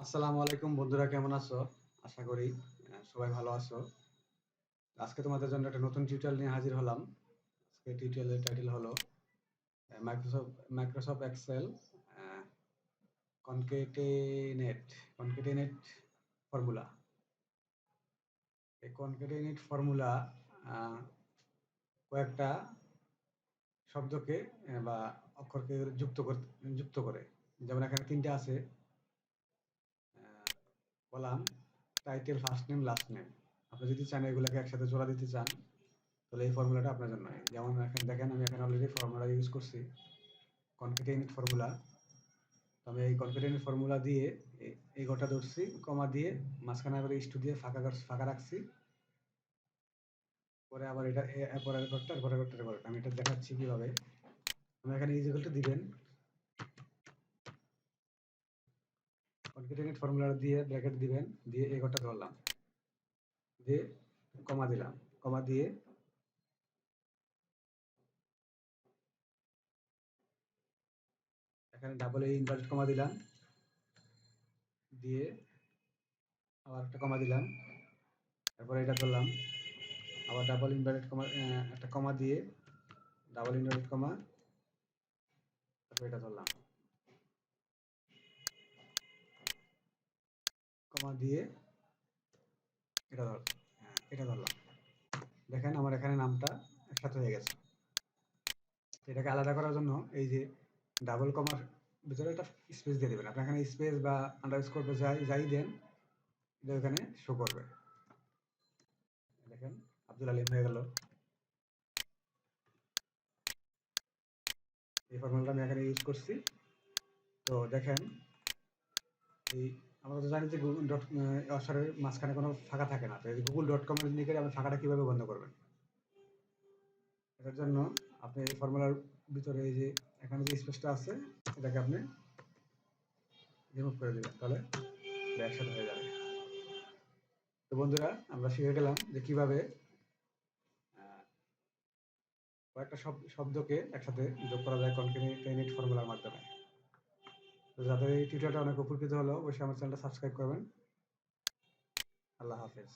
আসসালামু আলাইকুম বন্ধুরা, কেমন আছো? আশা করি সবাই ভালো আছো। আজকে তোমাদের জন্য একটা নতুন টিউটোরিয়াল নিয়ে হাজির হলাম। আজকে টিউটোরিয়ালের টাইটেল হলো মাইক্রোসফট এক্সেল কনকেটেনেট কনকেটেনেট ফর্মুলা। এই কনকেটেনেট ফর্মুলা কয়েকটা শব্দকে বা অক্ষরকে যুক্ত করে। যেমন এখানে তিনটে আছে, column, title, first name, last name. আপনি যদি চান এগুলোকে একসাথে জোড়া দিতে চান, তাহলে এই ফর্মুলাটা আপনার জন্য। যেমন এখানে দেখেন, আমি এখানে অলরেডি ফর্মুলা ইউজ করছি, কনকেটেনেট ফর্মুলা। তো আমি এই কনকেটেনেট ফর্মুলা দিয়ে এই ঘরটা ধরছি, কমা দিয়ে মাঝখানে আবার ইস্টু দিয়ে ফাঁকা রাখছি। পরে আবার এটা পরের ঘরটা পরের ঘরটা ঘরটা আমি এটা দেখাচ্ছি কিভাবে। আমি এখানে ইজিক্যাল দিবেন, কনকেটেনেট ফর্মুলা দিয়ে ব্র্যাকেট দিবেন, দিয়ে এই ঘরটা ধরলাম, দিয়ে কমা দিলাম, কমা দিয়ে এখানে ডাবল ইনভার্টেড কমা দিলাম, দিয়ে আবার একটা কমা দিলাম, তারপরে এটা করলাম, আবার ডাবল ইনভার্টেড কমা, একটা কমা দিয়ে ডাবল ইনভার্টেড কমা, তারপর এটা ধরলাম, কমা দিয়ে এটা ধরলাম। দেখেন আমার এখানে নামটা একসাথে হয়ে গেছে। এটাকে আলাদা করার জন্য এই যে ডাবল কমার ভিতরে একটা স্পেস দিয়ে দেবেন। আপনি এখানে স্পেস বা আন্ডারস্কোর বা যাই দেন, এটা এখানে শো করবে। দেখেন আব্দুল আলিম হয়ে গেল। এই ফর্মুলাটা আমি এখানে ইউজ করছি। তো দেখেন, এই আমরা তো জানি যে গুগল ডট অক্ষরের মাঝখানে কোনো ফাঁকা থাকে না। তো এই গুগল ডট কম এর নিচে আপনি ফাঁকাটা কিভাবে বন্ধ করবেন? এটার জন্য আপনি এই ফর্মুলার ভিতরে এই যে এখানে যে স্পেসটা আছে, এটাকে আপনি রিমুভ করে দিবেন, তাহলে একসাথে হয়ে যাবে। তো বন্ধুরা, আমরা শিখে গেলাম যে কিভাবে কয়েকটা শব্দকে একসাথে যোগ করা যায় কনকেটেনেট ফর্মুলার মাধ্যমে। তো যাদের এই টিউটোরিয়ালটা অনেক উপকৃত হলো, অবশ্যই আমার চ্যানেলটা সাবস্ক্রাইব করবেন। আল্লাহ হাফেজ।